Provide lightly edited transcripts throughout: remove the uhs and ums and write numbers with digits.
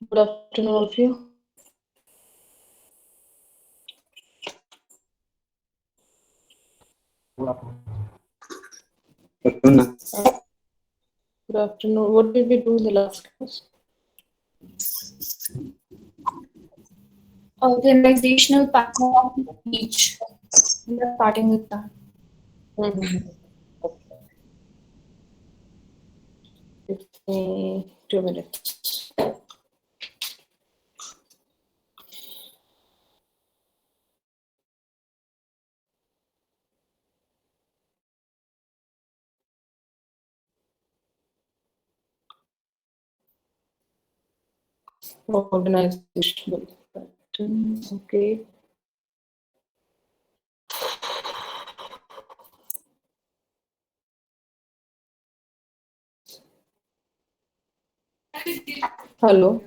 Good afternoon, all of you. Good afternoon. What did we do in the last class? Organizational pattern of each. We are starting with that. 2 minutes. Organizational pattern. Okay. Hello.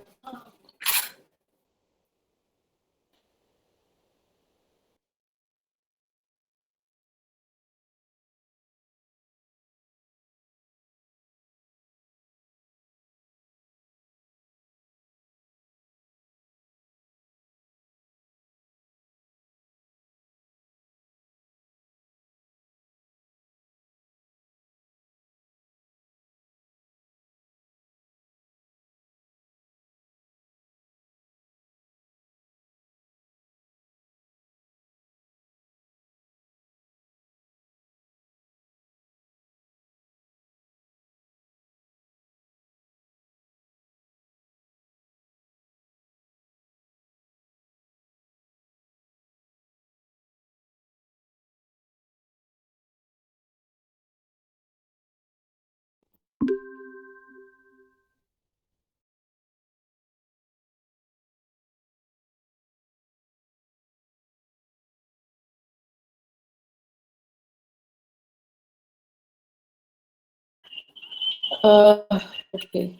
Okay.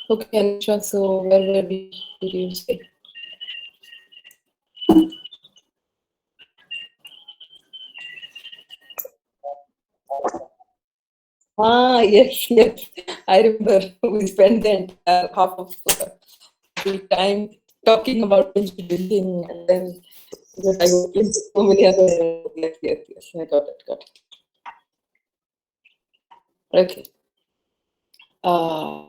Okay, Anisha. So where were we? Did you say? Yes, yes. I remember we spent the entire half of the time talking about pension building, and then because I got into so many other. Yes, yes, yes. I got it. Got it. Okay. Uh,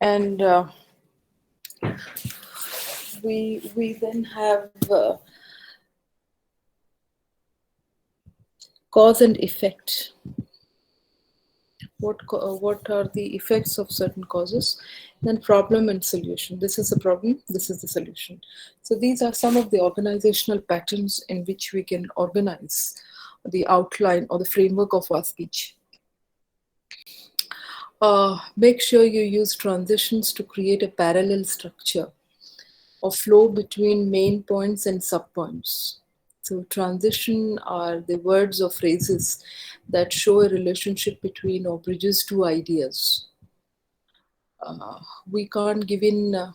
And we then have cause and effect. What are the effects of certain causes? Then problem and solution. This is the problem, this is the solution. So these are some of the organizational patterns in which we can organize the outline or the framework of our speech. Make sure you use transitions to create a parallel structure or flow between main points and subpoints. So, transition are the words or phrases that show a relationship between or bridges two ideas. We can't give in a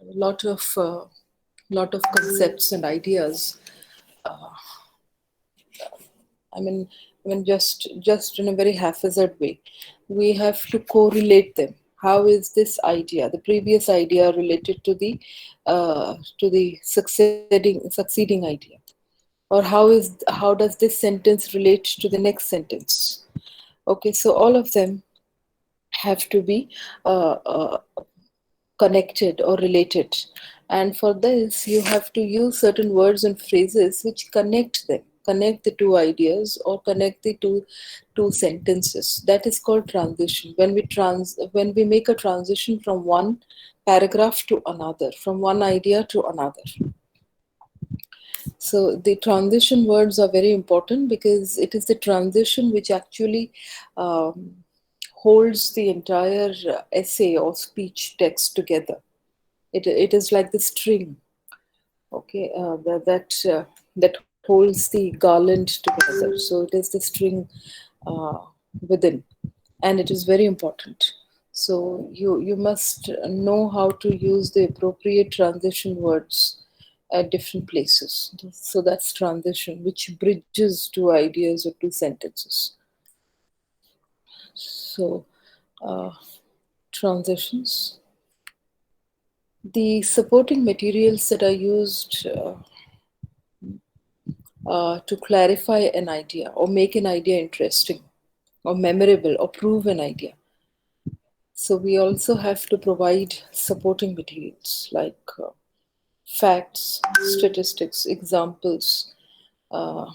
lot of concepts and ideas. I mean, just in a very haphazard way. We have to correlate them. How is this idea, the previous idea, related to the succeeding idea, or how does this sentence relate to the next sentence? Okay, so all of them have to be connected or related. And for this, you have to use certain words and phrases which connect them, connect the two ideas or connect the two sentences. That is called transition. When we make a transition from one paragraph to another, from one idea to another. So the transition words are very important because it is the transition which actually um, holds the entire essay or speech text together. It is like the string, okay, that holds the garland together. So it is the string uh, within, and it is very important. So you must know how to use the appropriate transition words at different places. So that's transition, which bridges two ideas or two sentences. So uh, transitions. The supporting materials that are used to clarify an idea or make an idea interesting or memorable or prove an idea. So we also have to provide supporting materials like facts, statistics, examples, uh,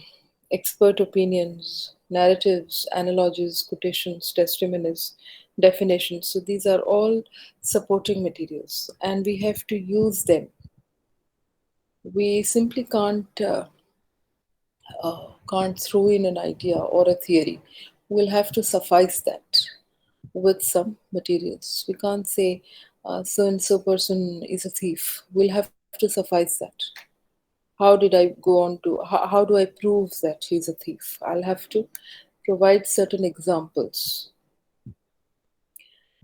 expert opinions, narratives, analogies, quotations, testimonies, definitions. So these are all supporting materials, and we have to use them. We simply can't throw in an idea or a theory. We'll have to suffice that with some materials. We can't say so and so person is a thief. We'll have to suffice that. How did I go on to, how do I prove that he's a thief? I'll have to provide certain examples,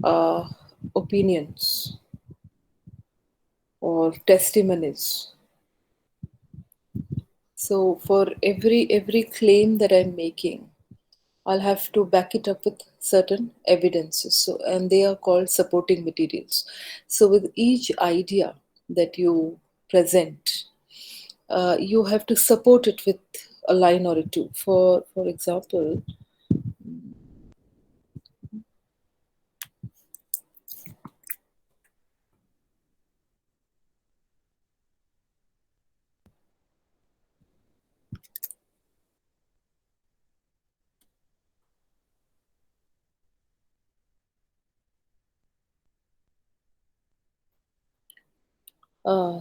uh, opinions, or testimonies. So for every claim that I'm making, I'll have to back it up with certain evidences. So, and they are called supporting materials. So, with each idea that you present, you have to support it with a line or a two. For example,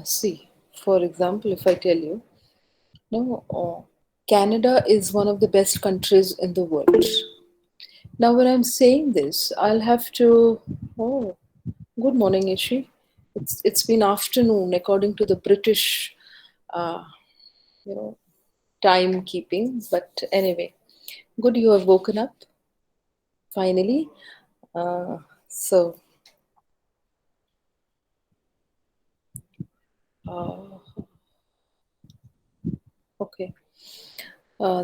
see, for example, if I tell you, no, Canada is one of the best countries in the world. Now, when I'm saying this, I'll have to. Oh, good morning, Ishi. It's been afternoon according to the British, uh, you know, timekeeping. But anyway, good you have woken up finally. Uh, so uh, okay.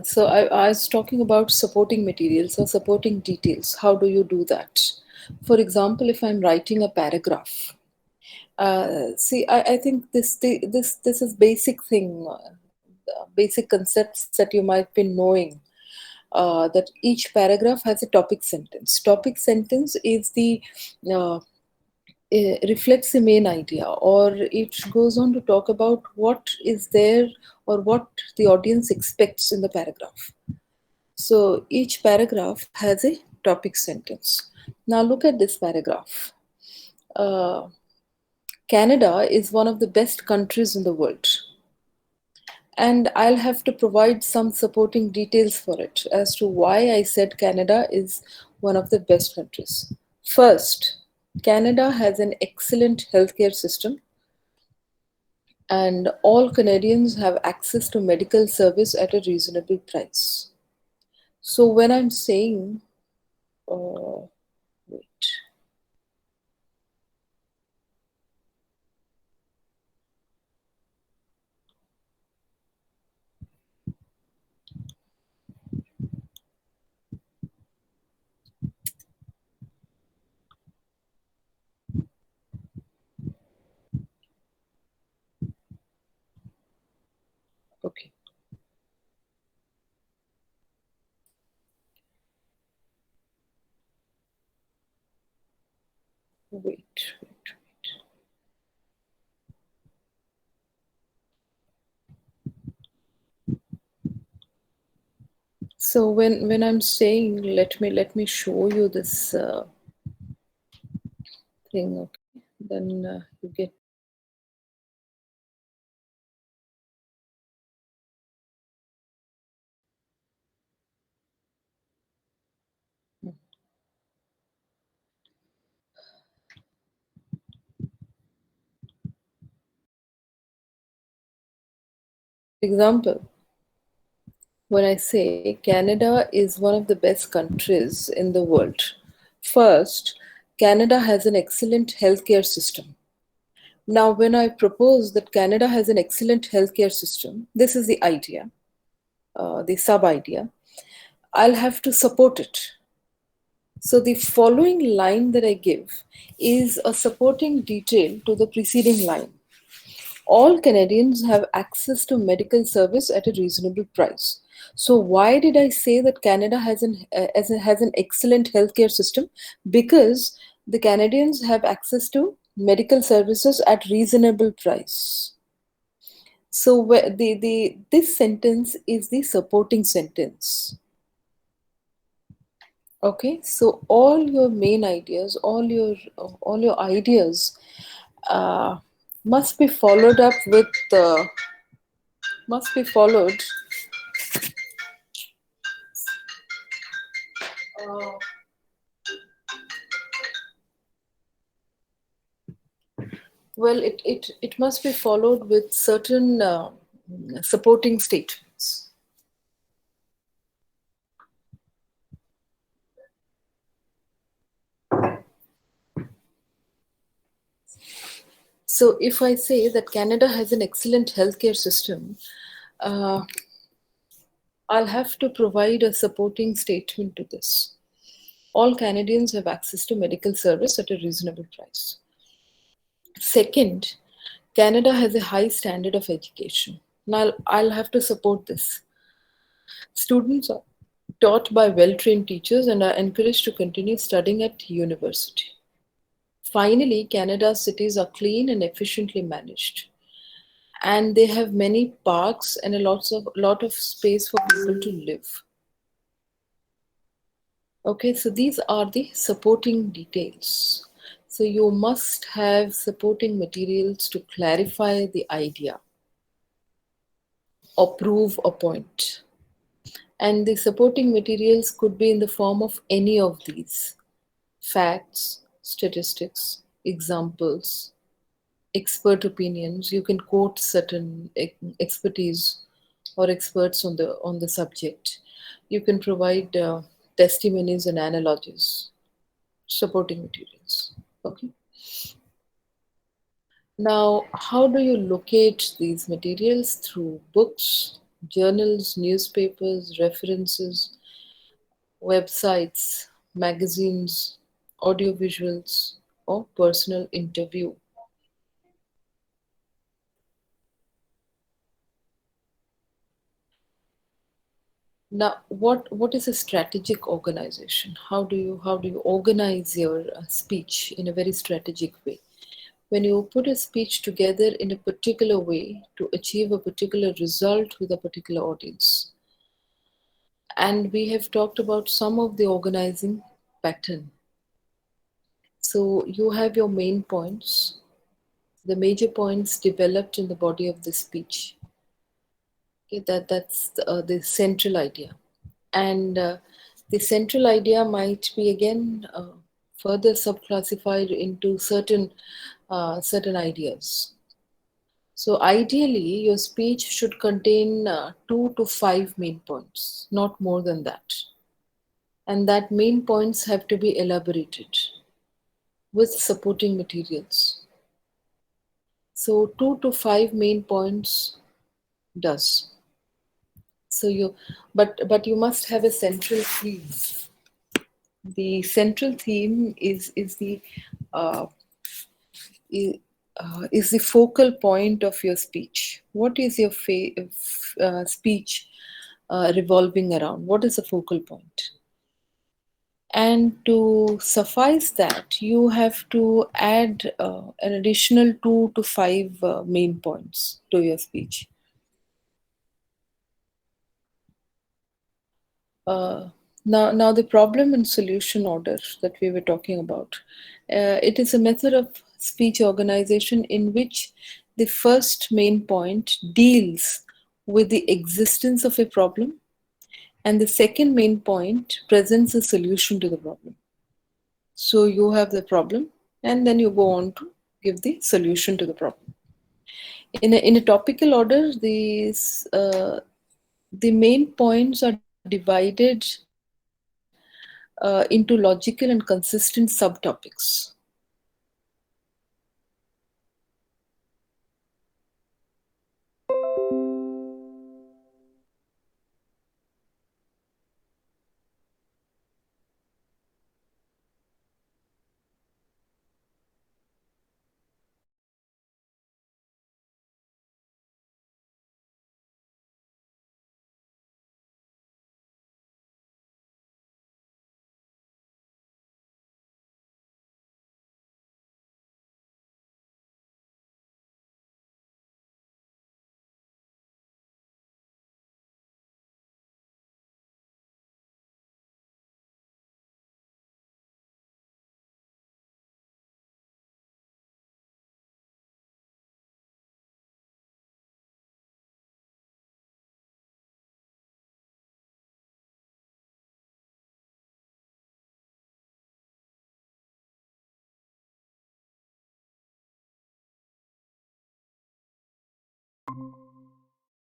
So I was talking about supporting materials or supporting details. How do you do that? For example, if I'm writing a paragraph, see, I think this is basic thing, basic concepts that you might be knowing. That each paragraph has a topic sentence. Topic sentence is the uh, reflects the main idea, or it goes on to talk about what is there or what the audience expects in the paragraph. So each paragraph has a topic sentence. Now look at this paragraph. Uh, Canada is one of the best countries in the world. And I'll have to provide some supporting details for it as to why I said Canada is one of the best countries. First, Canada has an excellent healthcare system, and all Canadians have access to medical service at a reasonable price. So when I'm saying, wait, okay, wait. So when I'm saying, let me show you this thing, okay, then you get. Example, when I say Canada is one of the best countries in the world, first, Canada has an excellent healthcare system. Now, when I propose that Canada has an excellent healthcare system, this is the idea, the sub idea. I'll have to support it. So, the following line that I give is a supporting detail to the preceding line. All Canadians have access to medical service at a reasonable price. So why did I say that Canada has an excellent healthcare system? Because the Canadians have access to medical services at reasonable price. So the this sentence is the supporting sentence. Okay, so all your main ideas, all your ideas uh, must be followed up with must be followed. Uh, well, it must be followed with certain supporting statements. So, if I say that Canada has an excellent healthcare system, uh, I'll have to provide a supporting statement to this. All Canadians have access to medical service at a reasonable price. Second, Canada has a high standard of education. Now, I'll have to support this. Students are taught by well trained teachers and are encouraged to continue studying at university. Finally, Canada's cities are clean and efficiently managed. And they have many parks and a lot of space for people to live. Okay, so these are the supporting details. So you must have supporting materials to clarify the idea or prove a point. And the supporting materials could be in the form of any of these: facts, statistics, examples, expert opinions. You can quote certain expertise or experts on the subject. You can provide testimonies and analogies, supporting materials. Okay. Now, how do you locate these materials? Through books, journals, newspapers, references, websites, magazines, audiovisuals, or personal interview. Now, what is a strategic organization? How do you organize your speech in a very strategic way? When you put a speech together in a particular way to achieve a particular result with a particular audience. And we have talked about some of the organizing pattern. So you have your main points, the major points developed in the body of the speech. Okay, that's the central idea, and the central idea might be again further subclassified into certain ideas. So ideally, your speech should contain 2 to 5 main points, not more than that. And that main points have to be elaborated with supporting materials. So 2 to 5 main points does. So but you must have a central theme. The central theme uh, is, is the focal point of your speech. What is your speech revolving around? What is the focal point? And to suffice that, you have to add an additional 2 to 5 main points to your speech. Uh, now the problem and solution order that we were talking about, it is a method of speech organization in which the first main point deals with the existence of a problem, and the second main point presents a solution to the problem. So you have the problem, and then you go on to give the solution to the problem. In a topical order, the main points are divided into logical and consistent subtopics.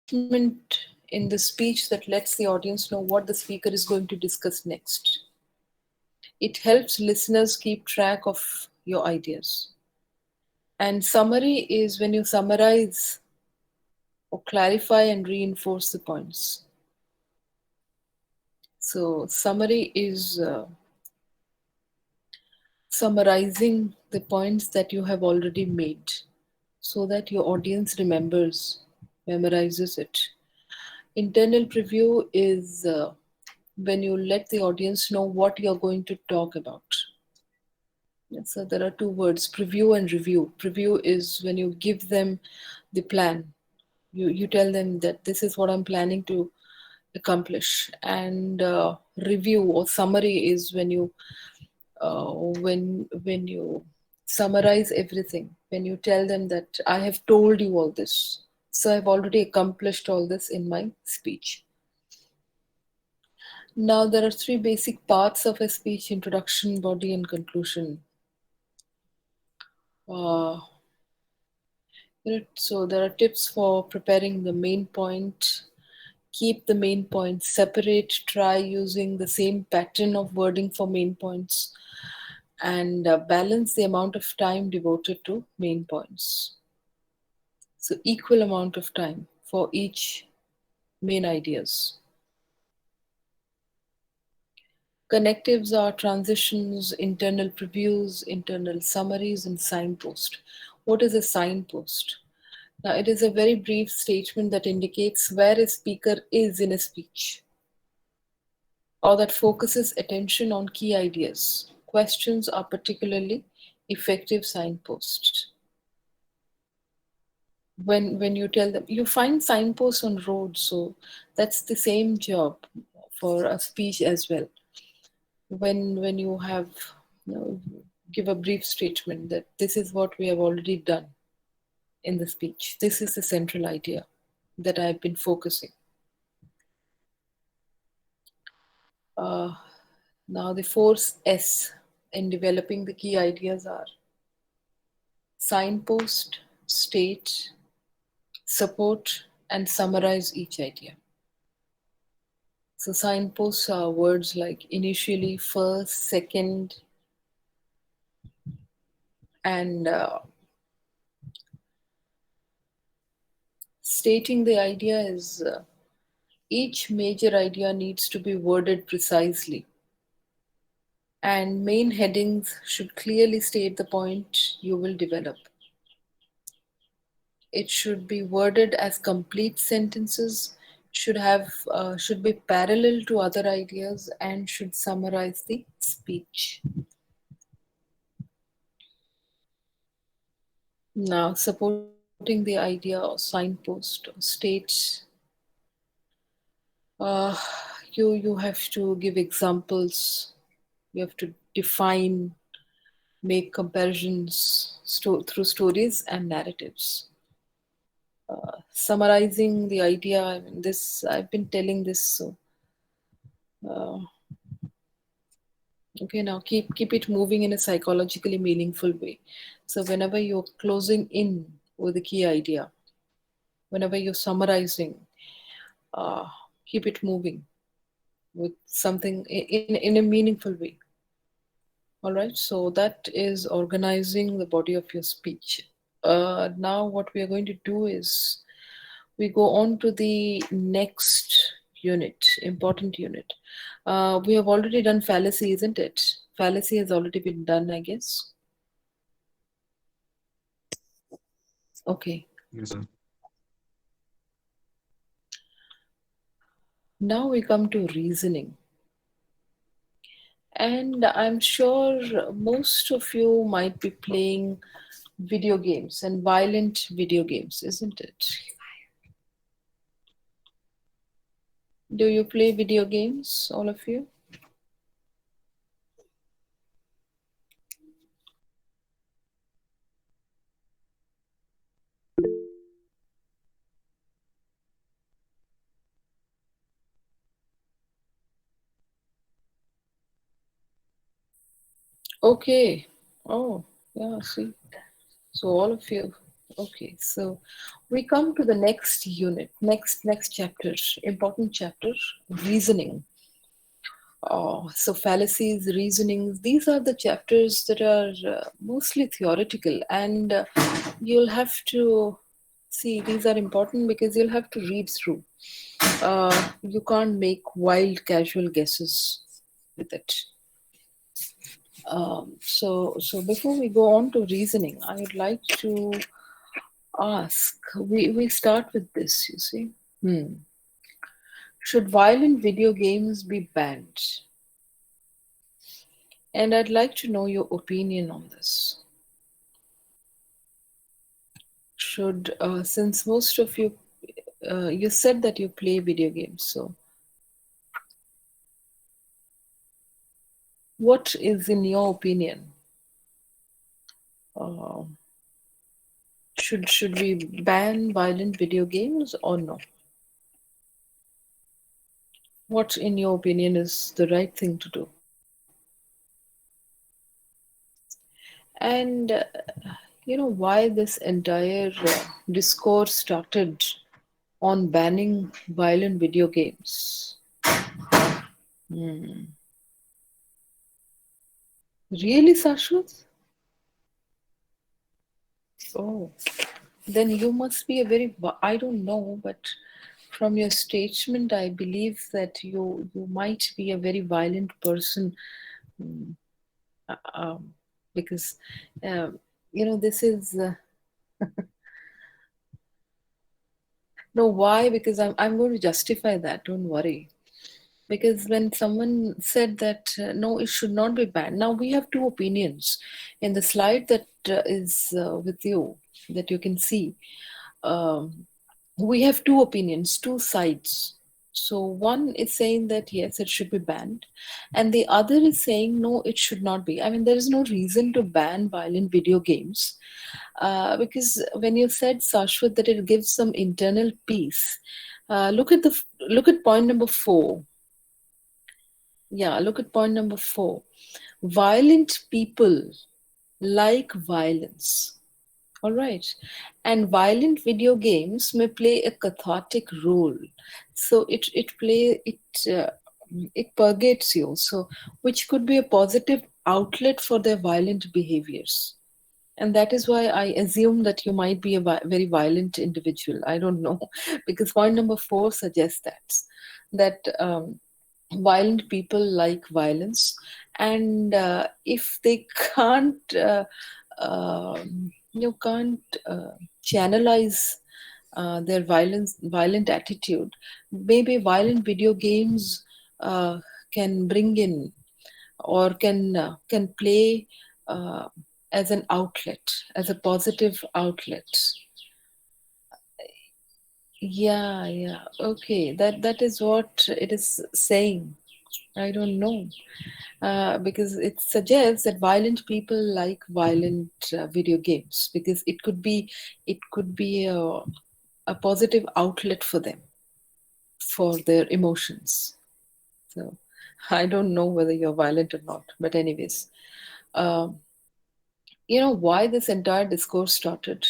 Statement in the speech that lets the audience know what the speaker is going to discuss next. It helps listeners keep track of your ideas. And summary is when you summarize or clarify and reinforce the points. So, summary is summarizing the points that you have already made so that your audience memorizes it. Internal preview is when you let the audience know what you're going to talk about. So there are two words, preview and review. Preview is when you give them the plan. You tell them that this is what I'm planning to accomplish. And review or summary is when you summarize everything. When you tell them that I have told you all this, so I've already accomplished all this in my speech. Now, there are three basic parts of a speech: introduction, body, and conclusion. Uh, so, there are tips for preparing the main point. Keep the main points separate. Try using the same pattern of wording for main points. And balance the amount of time devoted to main points. So, equal amount of time for each main ideas. Connectives are transitions, internal previews, internal summaries, and signpost. What is a signpost? Now, it is a very brief statement that indicates where a speaker is in a speech. or that focuses attention on key ideas. Questions are particularly effective signposts. When you tell them, you find signposts on roads, so that's the same job for a speech as well. When you have, you know, give a brief statement that this is what we have already done in the speech. This is the central idea that I've been focusing. Uh, Now, the four S in developing the key ideas are signpost, state, support, and summarize each idea. So, signposts are words like initially, first, second, and stating the idea is each major idea needs to be worded precisely, and main headings should clearly state the point you will develop. It should be worded as complete sentences, should be parallel to other ideas, and should summarize the speech. Now, supporting the idea or signpost or states, uh, you have to give examples. You have to define, make comparisons through stories and narratives. Summarizing the idea. I mean, this I've been telling this. So, uh, okay, now keep it moving in a psychologically meaningful way. So whenever you're closing in with a key idea, whenever you're summarizing, uh, keep it moving with something in a meaningful way. All right. So that is organizing the body of your speech. Now what we are going to do is we go on to the next unit, important unit. We have already done fallacy, isn't it? Fallacy has already been done, I guess. Okay. Yes, sir. Now we come to reasoning. And I'm sure most of you might be playing video games and violent video games, isn't it? Do you play video games, all of you? Okay. Oh, yeah, see. So all of you. Okay, so we come to the next unit, next chapter, important chapter, reasoning. So fallacies, reasonings, these are the chapters that are mostly theoretical, and you'll have to see these are important because you'll have to read through. You can't make wild, casual guesses with it. So before we go on to reasoning, I would like to ask. We start with this. You see, should violent video games be banned? And I'd like to know your opinion on this. Should since most of you you said that you play video games, so what is in your opinion, uh, should we ban violent video games or no? What in your opinion is the right thing to do? And why this entire discourse started on banning violent video games? Hmm. Really, Sashwat? Oh, then you must be a very, I don't know, but from your statement, I believe that you might be a very violent person, mm, um, because um, this is no, why? Because I'm going to justify that. Don't worry. Because when someone said that no, it should not be banned. Now we have two opinions in the slide that is with you, that you can see. Um, we have two opinions, two sides. So one is saying that yes, it should be banned, and the other is saying no, it should not be. I mean, there is no reason to ban violent video games, because when you said, Sashwat, that it gives some internal peace, look at point number 4. Yeah, look at point number 4. Violent people like violence. All right. And violent video games may play a cathartic role. So it purgates you. So which could be a positive outlet for their violent behaviors. And that is why I assume that you might be a very violent individual. I don't know, because point number 4 suggests that violent people like violence, and if they can't you can't channelize their violent attitude, maybe violent video games can bring in, or can play uh, as an outlet, as a positive outlet. Yeah, yeah, okay, that is what it is saying. I don't know, because it suggests that violent people like violent video games, because it could be a positive outlet for them, for their emotions. So I don't know whether you're violent or not, but anyways, um, you know why this entire discourse started?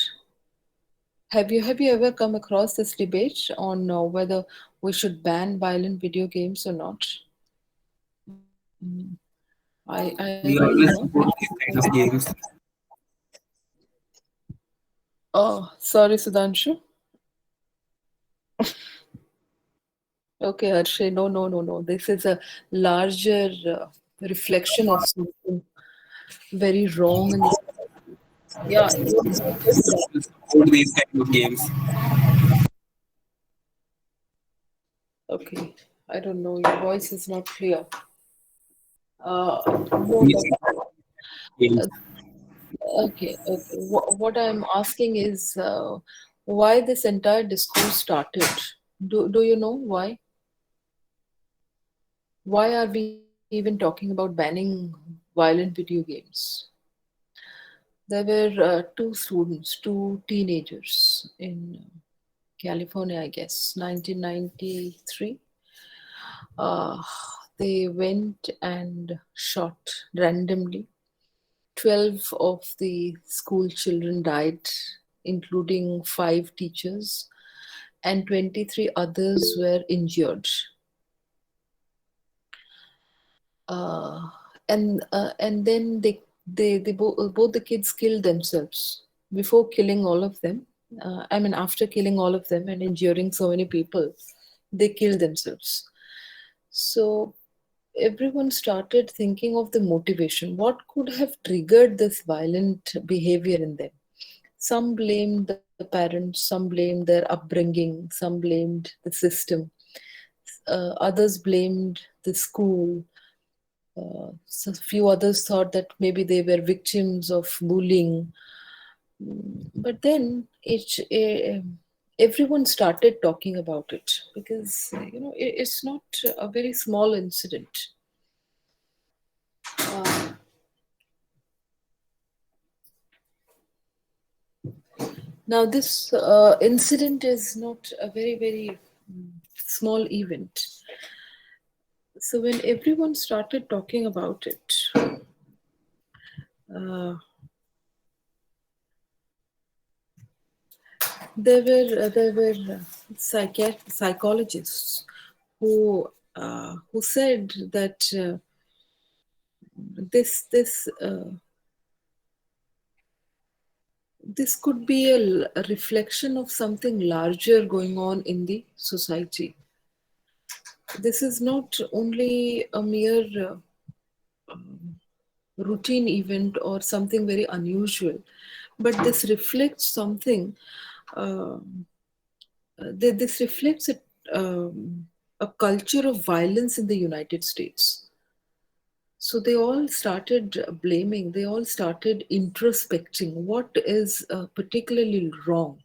Have you ever come across this debate on whether we should ban violent video games or not? Mm, I We really always don't. support these kind of games. Oh, sorry, Sudhanshu. Okay, Harshay. No, no, no, no. This is a larger reflection of something very wrong in this. Yeah, We support these kind of games. okay. I don't know. Your voice is not clear. No, We no. support games. Uh, okay, okay. What I'm asking is why this entire discourse started. Do you know why? Why are we even talking about banning violent video games? There were two students, two teenagers in California, I guess, 1993. Uh, they went and shot randomly. 12 of the school children died, including 5 teachers, and 23 others were injured. uh, and then both the kids killed themselves before killing all of them. I mean, after killing all of them and injuring so many people, they killed themselves. So everyone started thinking of the motivation. What could have triggered this violent behavior in them? Some blamed the parents, some blamed their upbringing, some blamed the system, others blamed the school. So few others thought that maybe they were victims of bullying. But then everyone started talking about it, because it's not a very small incident. Uh, Now this incident is not a very small event. So when everyone started talking about it, uh, there were psychologists who said that this this could be a reflection of something larger going on in the society. This is not only a mere routine event or something very unusual, but this reflects something. um this reflects it. a culture of violence in the United States. So they all started blaming, they all started introspecting what is particularly wrong.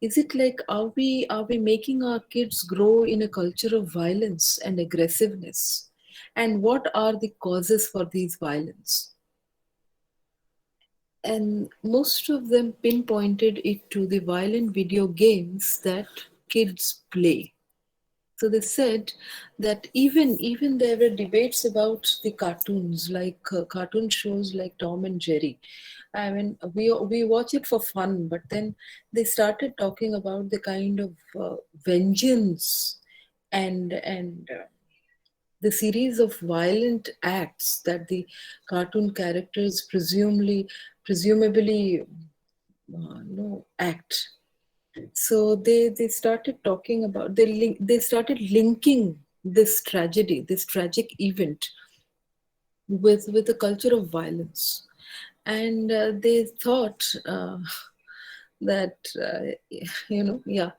Is it like, are we making our kids grow in a culture of violence and aggressiveness? And what are the causes for these violence? And most of them pinpointed it to the violent video games that kids play. So they said that even there were debates about the cartoons, like cartoon shows like Tom and Jerry. I mean, we watch it for fun, but then they started talking about the kind of vengeance and the series of violent acts that the cartoon characters presumably no act. So they started talking about they started linking this tragedy, this tragic event, with a culture of violence, and they thought that yeah,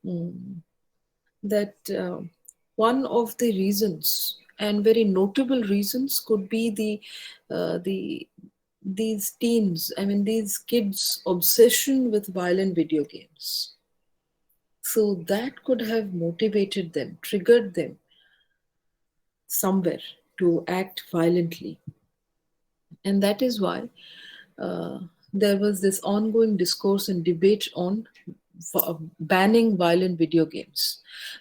mm, that one of the reasons, and very notable reasons, could be the these teens, I mean these kids' obsession with violent video games. So that could have motivated them, triggered them somewhere to act violently. And that is why uh, there was this ongoing discourse and debate on banning violent video games.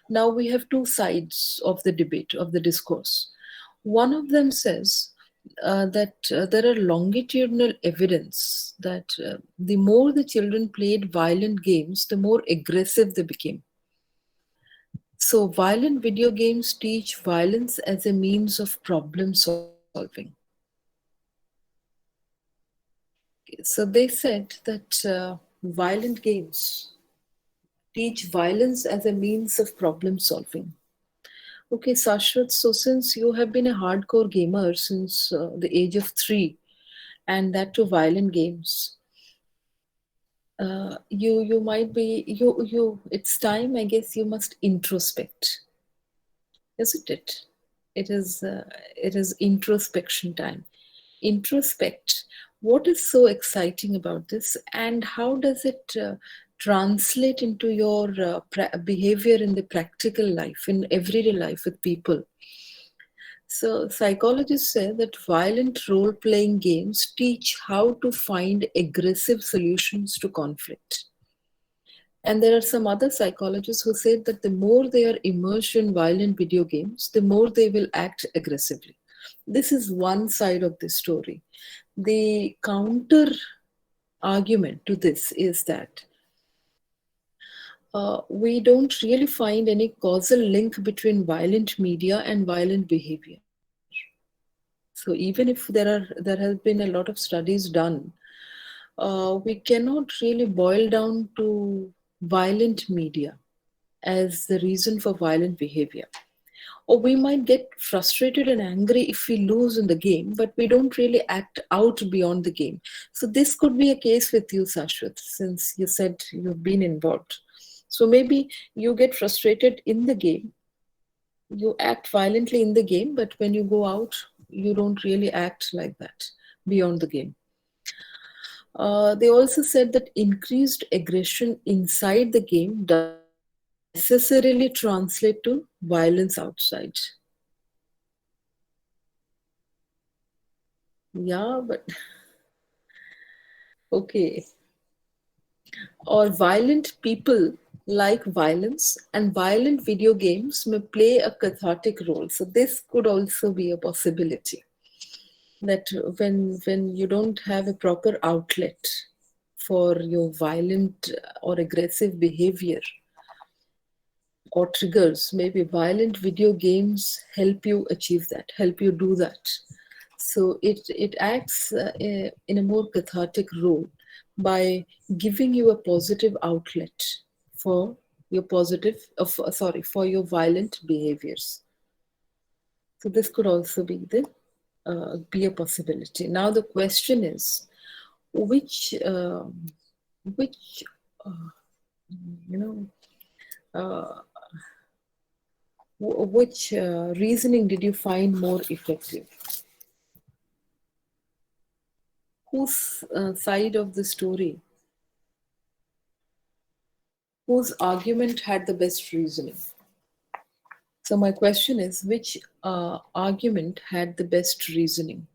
Now we have two sides of the debate, of the discourse. One of them says that there are longitudinal evidence that the more the children played violent games, the more aggressive they became. So, violent video games teach violence as a means of problem solving. So, they said that violent games teach violence as a means of problem solving. Okay, Sashwat, so since you have been a hardcore gamer since the age of 3, and that to violent games, you might be it's time, I guess you must introspect, isn't it? It is introspection time. Introspect. What is so exciting about this, and how does it translate into your behavior in the practical life, in everyday life with people? So, psychologists say that violent role playing games teach how to find aggressive solutions to conflict. And there are some other psychologists who say that the more they are immersed in violent video games, the more they will act aggressively. This is one side of the story. The counter argument to this is that we don't really find any causal link between violent media and violent behavior. So even if there has been a lot of studies done, we cannot really boil down to violent media as the reason for violent behavior. Or we might get frustrated and angry if we lose in the game, but we don't really act out beyond the game. So this could be a case with you, Sashwat, since you said you've been involved. So maybe you get frustrated in the game, you act violently in the game, but when you go out, you don't really act like that beyond the game. They also said that increased aggression inside the game doesn't necessarily translate to violence outside. Yeah, but okay. Or violent people like violence, and violent video games may play a cathartic role. So this could also be a possibility, that when you don't have a proper outlet for your violent or aggressive behavior or triggers, maybe violent video games help you achieve that, help you do that. So it acts in a more cathartic role by giving you a positive outlet for your for your violent behaviors. So this could also be a possibility. Now the question is, which which uh, you know uh, Which reasoning did you find more effective? Whose side of the story, whose argument had the best reasoning? So, my question is which argument had the best reasoning?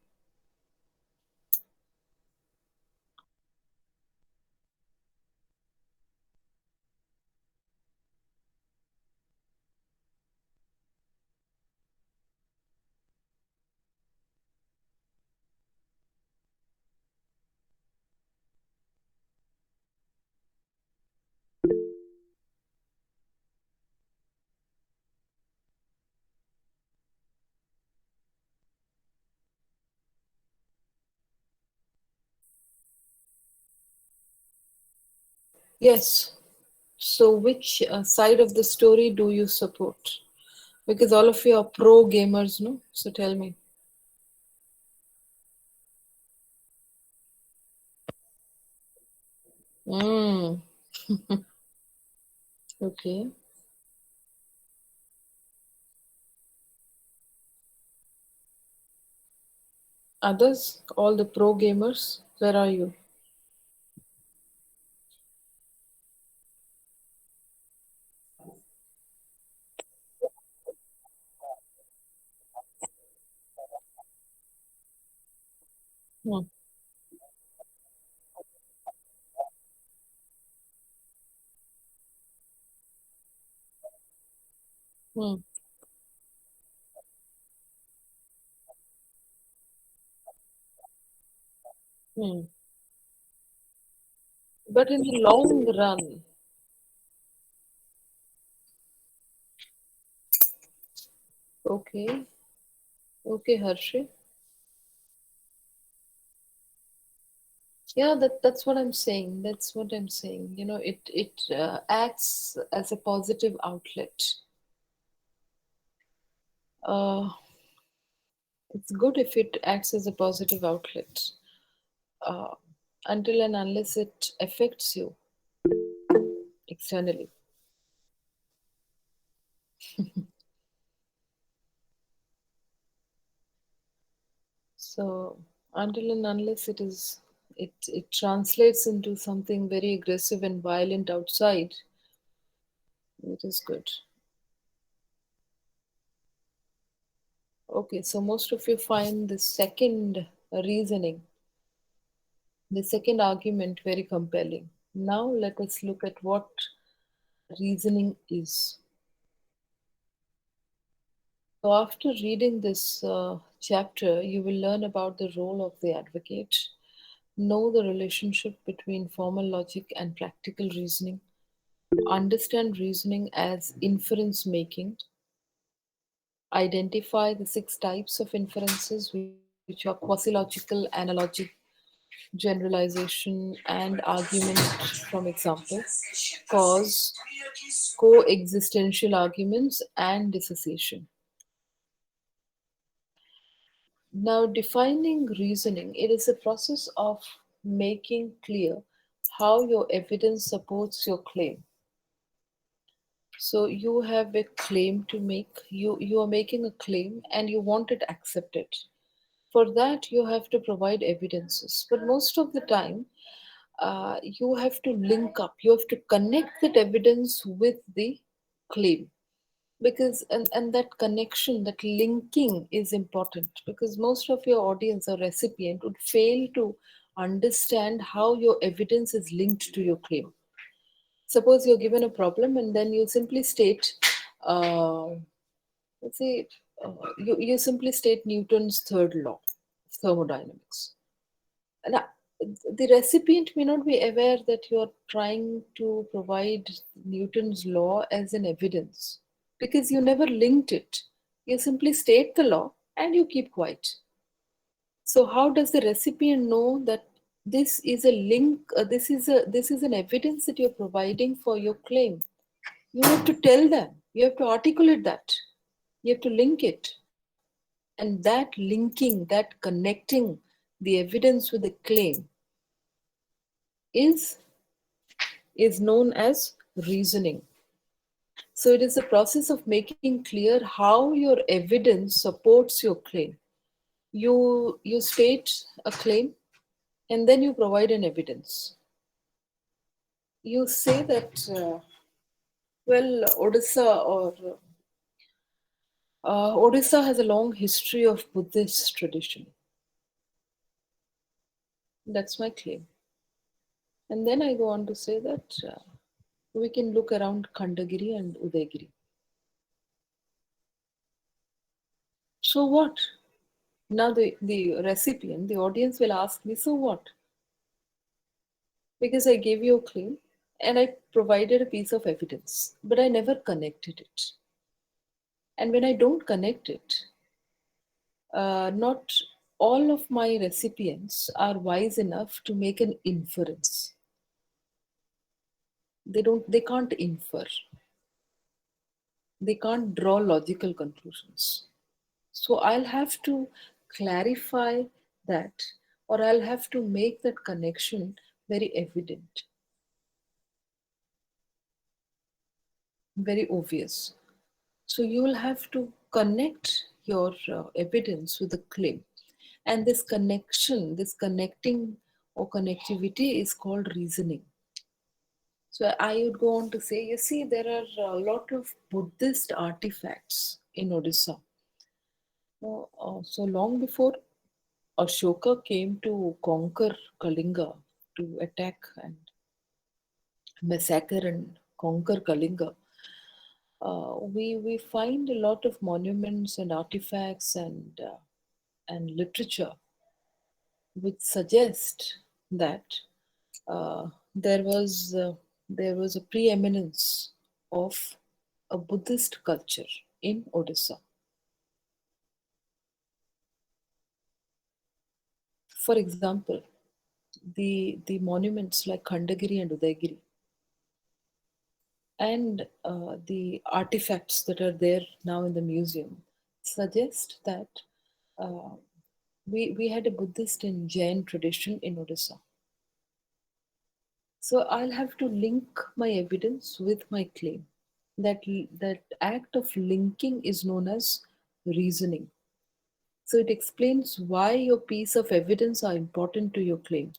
Yes. So, which side of the story do you support? Because all of you are pro gamers, no? So, tell me. Mm, okay. Others, all the pro gamers, where are you? Hmm, hmm, hmm. But in the long run, okay, okay, Harshi. Yeah, that's what I'm saying. That's what I'm saying. You know, it acts as a positive outlet. Uh, it's good if it acts as a positive outlet, uh, until and unless it affects you externally. So until and unless it translates into something very aggressive and violent outside, it is good. Okay, so most of you find the second reasoning, the second argument very compelling. Now let us look at what reasoning is. So after reading this chapter, you will learn about the role of the advocate, know the relationship between formal logic and practical reasoning, understand reasoning as inference making, identify the six types of inferences, which are quasi-logical, analogic, generalization, and argument from example, cause, coexistential arguments, and dissociation. Now, defining reasoning, it is a process of making clear how your evidence supports your claim. So you have a claim to make. You are making a claim and you want it accepted. For that, you have to provide evidences. But most of the time, you have to link up. You have to connect that evidence with the claim, because and that connection, that linking is important, because most of your audience or recipient would fail to understand how your evidence is linked to your claim. Suppose you're given a problem and then you simply state, uh, let's say, you simply state Newton's third law of thermodynamics. Now, the recipient may not be aware that you're trying to provide Newton's law as an evidence, because you never linked it. You simply state the law and you keep quiet. So how does the recipient know that this is a link? This is an evidence that you're providing for your claim. You have to tell them. You have to articulate that. You have to link it, and that linking, that connecting the evidence with the claim is is known as reasoning. So it is the process of making clear how your evidence supports your claim. You state a claim and then you provide an evidence. You say that well, Odisha has a long history of Buddhist tradition. That's my claim. And then I go on to say that we can look around Khandagiri and Udaygiri. So what? Now the recipient, the audience will ask me, so what? Because I gave you a claim and I provided a piece of evidence, but I never connected it. And when I don't connect it, not all of my recipients are wise enough to make an inference. They can't infer. They can't draw logical conclusions. So I'll have to clarify that, or I'll have to make that connection very evident, very obvious. So you will have to connect your evidence with the claim. And this connection, this connecting or connectivity is called reasoning. So I would go on to say, you see, there are a lot of Buddhist artifacts in Odisha. So long before Ashoka came to conquer Kalinga, to attack and massacre and conquer Kalinga, we find a lot of monuments and artifacts and literature which suggest that uh, there was there was a preeminence of a Buddhist culture in Odisha. For example, the monuments like Khandagiri and Udaygiri and the artifacts that are there now in the museum suggest that uh, we had a Buddhist and Jain tradition in Odisha. So I'll have to link my evidence with my claim. That act of linking is known as reasoning. So it explains why your piece of evidence are important to your claim.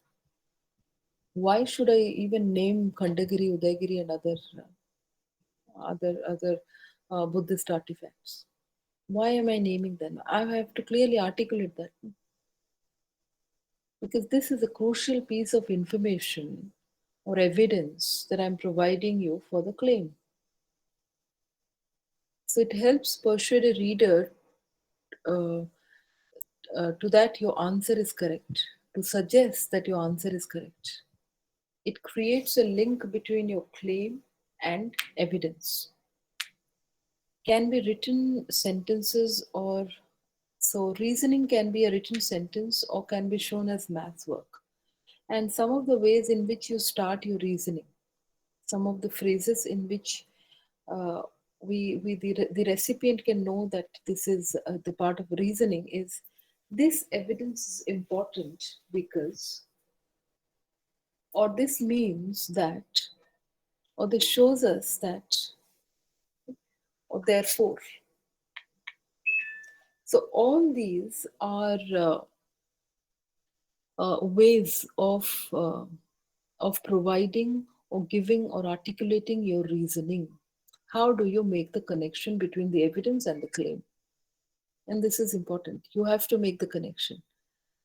Why should I even name Khandagiri, Udaygiri, and other Buddhist artifacts? Why am I naming them? I have to clearly articulate that because this is a crucial piece of information or evidence that I'm providing you for the claim. So it helps persuade a reader uh, to that your answer is correct, to suggest that your answer is correct. It creates a link between your claim and evidence. Can be written sentences or so reasoning can be a written sentence or can be shown as math work. And some of the ways in which you start your reasoning, some of the phrases in which uh, the recipient can know that this is the part of reasoning is this evidence is important because, or this means that, or this shows us that, or therefore. So all these are ways of providing or giving or articulating your reasoning. How do you make the connection between the evidence and the claim? And this is important. You have to make the connection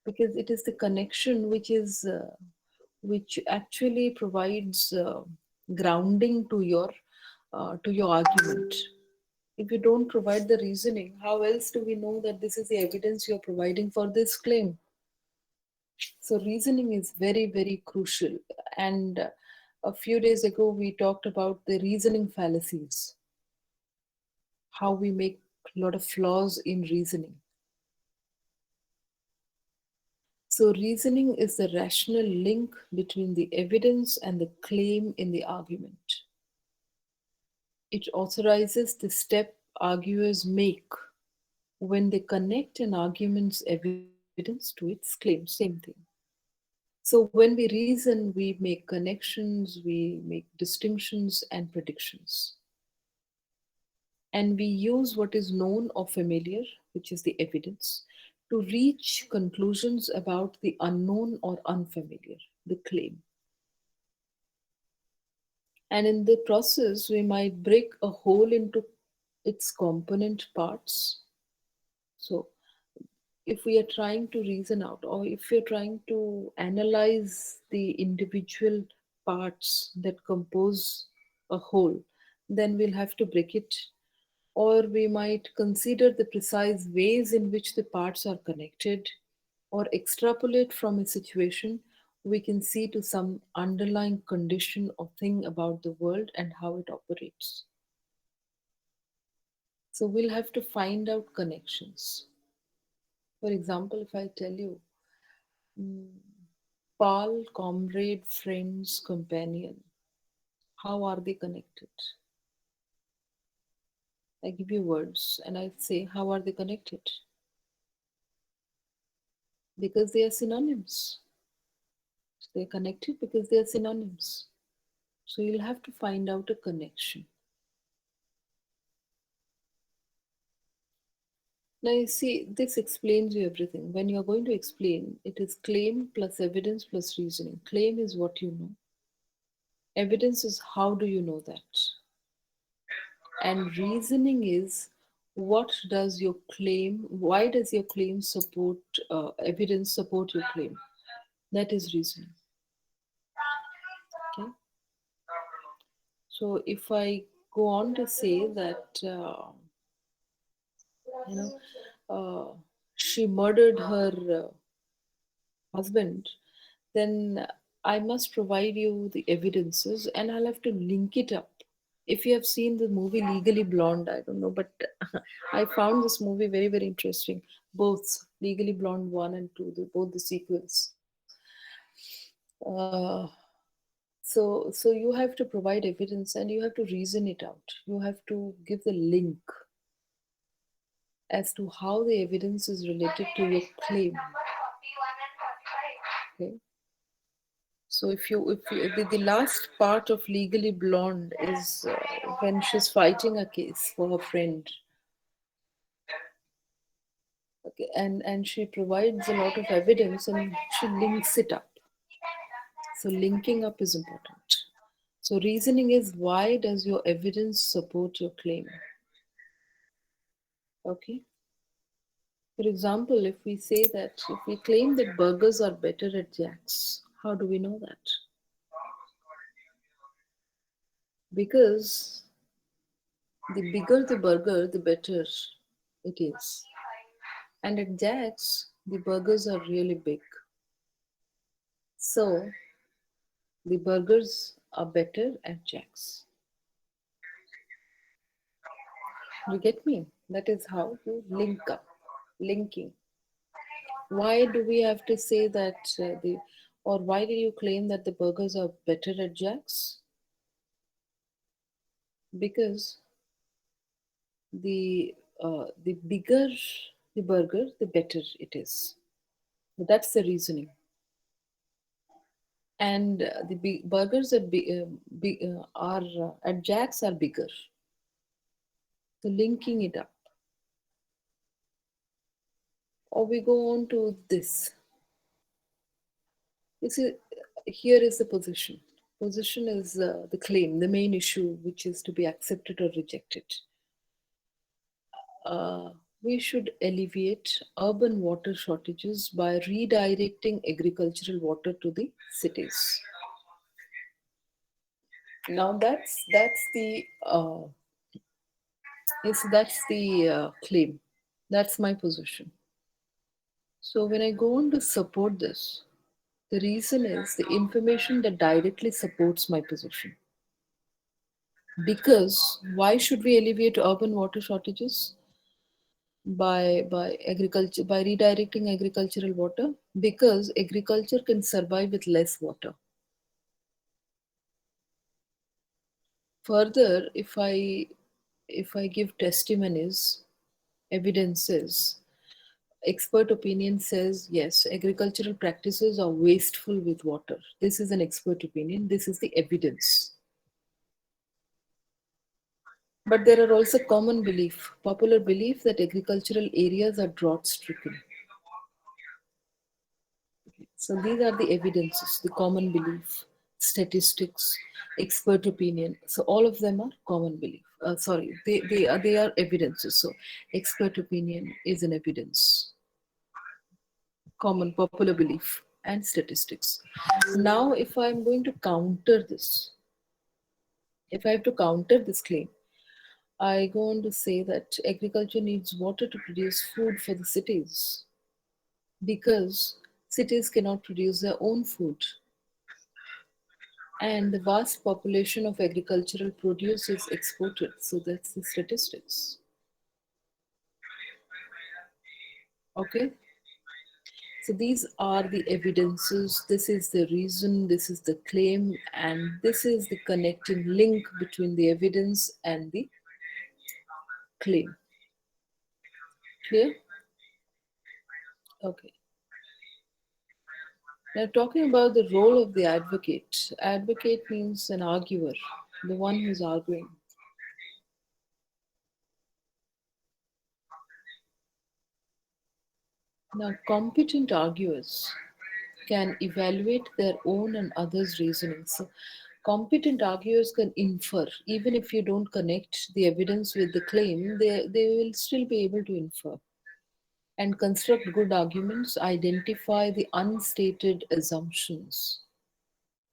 because it is the connection which actually provides grounding to your argument. If you don't provide the reasoning, how else do we know that this is the evidence you're providing for this claim? So reasoning is very, very crucial. And a few days ago, we talked about the reasoning fallacies, how we make a lot of flaws in reasoning. So reasoning is the rational link between the evidence and the claim in the argument. It authorizes the step arguers make when they connect an argument's evidence to its claim. Same thing. So when we reason, we make connections, we make distinctions and predictions. and we use what is known or familiar, which is the evidence, to reach conclusions about the unknown or unfamiliar, the claim. And in the process, we might break a whole into its component parts. So, if we are trying to reason out, or if you're trying to analyze the individual parts that compose a whole, then we'll have to break it, or we might consider the precise ways in which the parts are connected, or extrapolate from a situation we can see to some underlying condition or thing about the world and how it operates. So we'll have to find out connections. For example, if I tell you, mm, pal, comrade, friends, companion, how are they connected? I give you words and I say, how are they connected? Because they are synonyms. They're connected because they are synonyms. So you'll have to find out a connection. Now you see, this explains you everything. When you're going to explain, it is claim plus evidence plus reasoning. Claim is what you know. Evidence is how do you know that? And reasoning is what does your claim, why does your claim support, evidence support your claim? That is reasoning. Okay. So if I go on to say that, you know, she murdered her husband, then I must provide you the evidences and I'll have to link it up. If you have seen the movie Legally Blonde, I don't know, but I found this movie very, very interesting. Both Legally Blonde 1 and 2, both the sequels. Uh, so you have to provide evidence and you have to reason it out. You have to give the link as to how the evidence is related to your claim. Okay. So if you the last part of Legally Blonde is when she's fighting a case for her friend. Okay, and she provides a lot of evidence and she links it up. So linking up is important. So reasoning is why does your evidence support your claim? Okay. For example, if we say that if we claim that burgers are better at Jack's, how do we know that? Because the bigger the burger, the better it is. And at Jack's, the burgers are really big. So the burgers are better at Jack's. You get me? That is how you link up. Linking. Why do we have to say that or why do you claim that the burgers are better at Jack's? Because the bigger the burger, the better it is. That's the reasoning. And the big burgers are at Jack's are bigger. So linking it up. Or we go on to this. You see, here is the position. Position is the claim, the main issue, which is to be accepted or rejected. Uh, we should alleviate urban water shortages by redirecting agricultural water to the cities. Now that's the claim. That's my position. So when I go on to support this, the reason is the information that directly supports my position. Because why should we alleviate urban water shortages by agriculture by redirecting agricultural water? Because agriculture can survive with less water. Further, if I give testimonies, evidences, expert opinion says yes, agricultural practices are wasteful with water. This is an expert opinion. This is the evidence. But there are also common belief, popular belief that agricultural areas are drought stricken. So these are the evidences, the common belief, statistics, expert opinion. So all of them are common belief. Sorry, they are evidences. So expert opinion is an evidence, common popular belief, and statistics. Now, if I'm going to counter this, if I have to counter this claim, I go on to say that agriculture needs water to produce food for the cities because cities cannot produce their own food. And the vast population of agricultural produce is exported. So that's the statistics. Okay. So these are the evidences. This is the reason. This is the claim. And this is the connecting link between the evidence and the claim. Clear? Okay. Now, talking about the role of the advocate. Advocate means an arguer, the one who's arguing. Now, competent arguers can evaluate their own and others' reasoning. So, competent arguers can infer, even if you don't connect the evidence with the claim, they will still be able to infer and construct good arguments, identify the unstated assumptions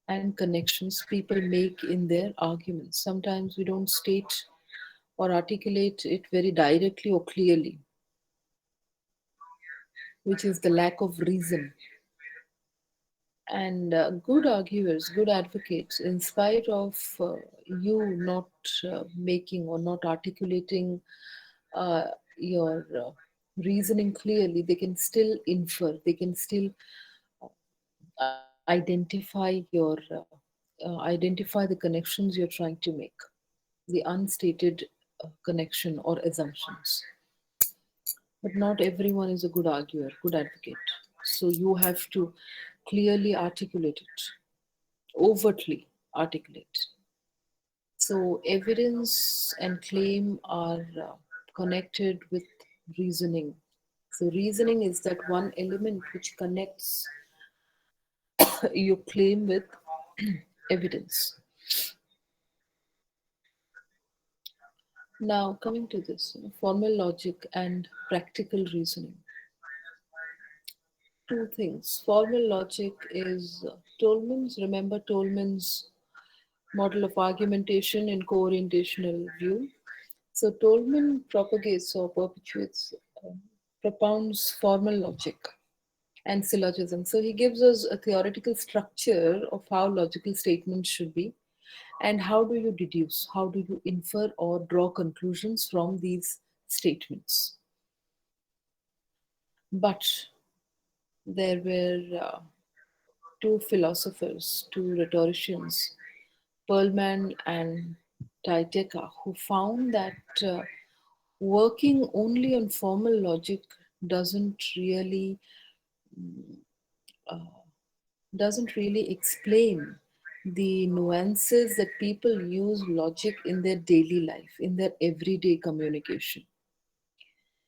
and connections people make in their arguments. Sometimes we don't state or articulate it very directly or clearly, which is the lack of reason. And good arguers, good advocates, in spite of you not making or not articulating uh, your reasoning clearly, they can still infer, they can still identify the connections you're trying to make, the unstated connection or assumptions. But not everyone is a good arguer, good advocate. So you have to clearly articulate it, overtly articulate. So evidence and claim are connected with reasoning. So reasoning is that one element which connects your claim with evidence. Now coming to this, formal logic and practical reasoning. Two things. Formal logic is Tolman's, remember Tolman's model of argumentation in co-orientational view. So Tolman propagates or perpetuates, propounds formal logic and syllogism. So he gives us a theoretical structure of how logical statements should be and how do you deduce, how do you infer or draw conclusions from these statements. But there were two philosophers, two rhetoricians, Perlman and Titeka, who found that working only on formal logic doesn't really doesn't really explain the nuances that people use logic in their daily life, in their everyday communication.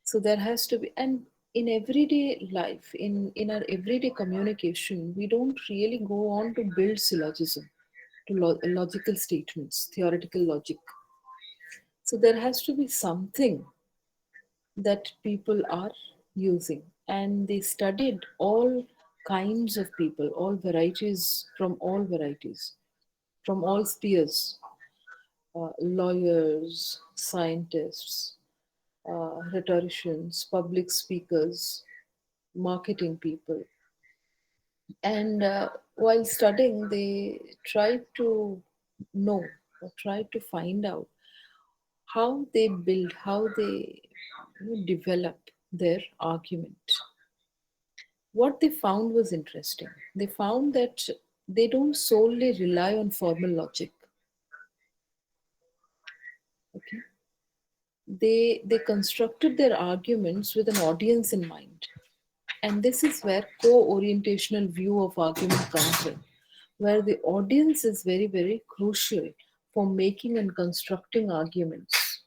So there has to be, and in everyday life, in our everyday communication, we don't really go on to build syllogism, to logical statements, theoretical logic. So there has to be something that people are using. And they studied all kinds of people, all varieties, from all spheres, lawyers, scientists, rhetoricians, public speakers, marketing people. And while studying, they tried to know or tried to find out how they build, how they develop their argument. What they found was interesting. They found that they don't solely rely on formal logic. Okay, they constructed their arguments with an audience in mind, and this is where co-orientational view of argument comes in, where the audience is very crucial for making and constructing arguments.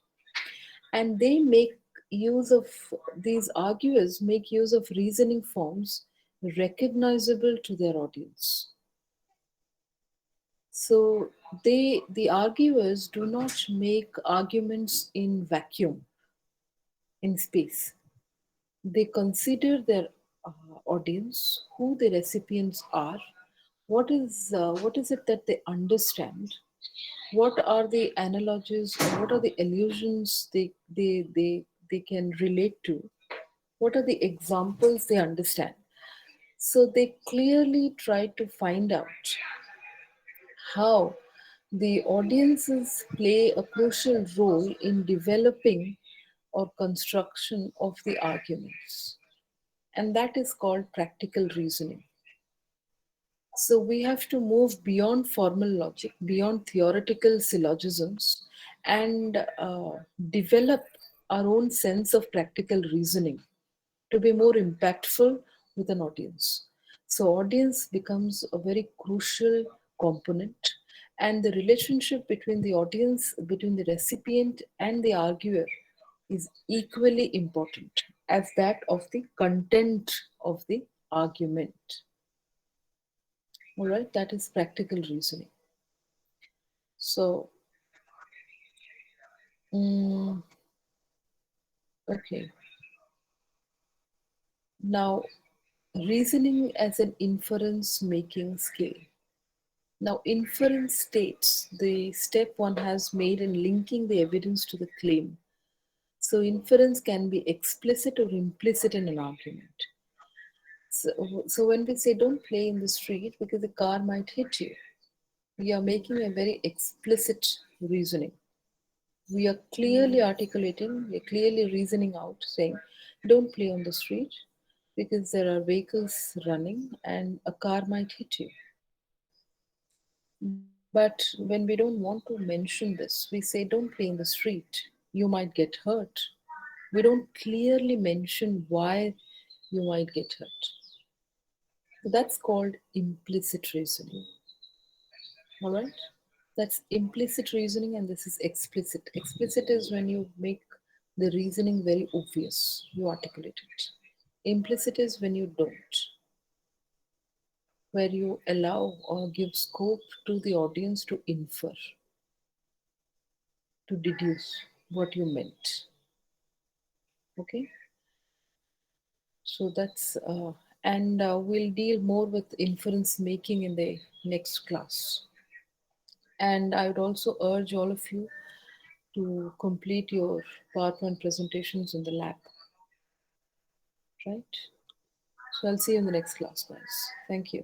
and they make use of these arguers make use of reasoning forms recognizable to their audience. So the arguers do not make arguments in vacuum, in space. They consider their audience, who the recipients are, what is it that they understand, what are the analogies, or what are the illusions they can relate to, what are the examples they understand. So they clearly try to find out how the audiences play a crucial role in developing or construction of the arguments. And that is called practical reasoning. So we have to move beyond formal logic, beyond theoretical syllogisms, and develop our own sense of practical reasoning to be more impactful with an audience. So, audience becomes a very crucial component, and the relationship between the audience, between the recipient, and the arguer is equally important as that of the content of the argument. All right, that is practical reasoning. So, mm, okay, now reasoning as an inference making skill. Now, inference states the step one has made in linking the evidence to the claim. So, inference can be explicit or implicit in an argument. So when we say don't play in the street because the car might hit you, we are making a very explicit reasoning. We are clearly articulating, we are clearly reasoning out, saying don't play on the street because there are vehicles running and a car might hit you. But when we don't want to mention this, we say don't play in the street, you might get hurt. We don't clearly mention why you might get hurt. So that's called implicit reasoning. All right? That's implicit reasoning, and this is explicit. Explicit is when you make the reasoning very obvious, you articulate it. Implicit is when you don't, where you allow or give scope to the audience to infer, to deduce what you meant. Okay? So that's, and we'll deal more with inference making in the next class. And I would also urge all of you to complete your PowerPoint presentations in the lab, right? So I'll see you in the next class, guys. Thank you.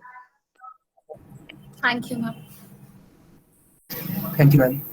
Thank you, ma'am. Thank you, ma'am.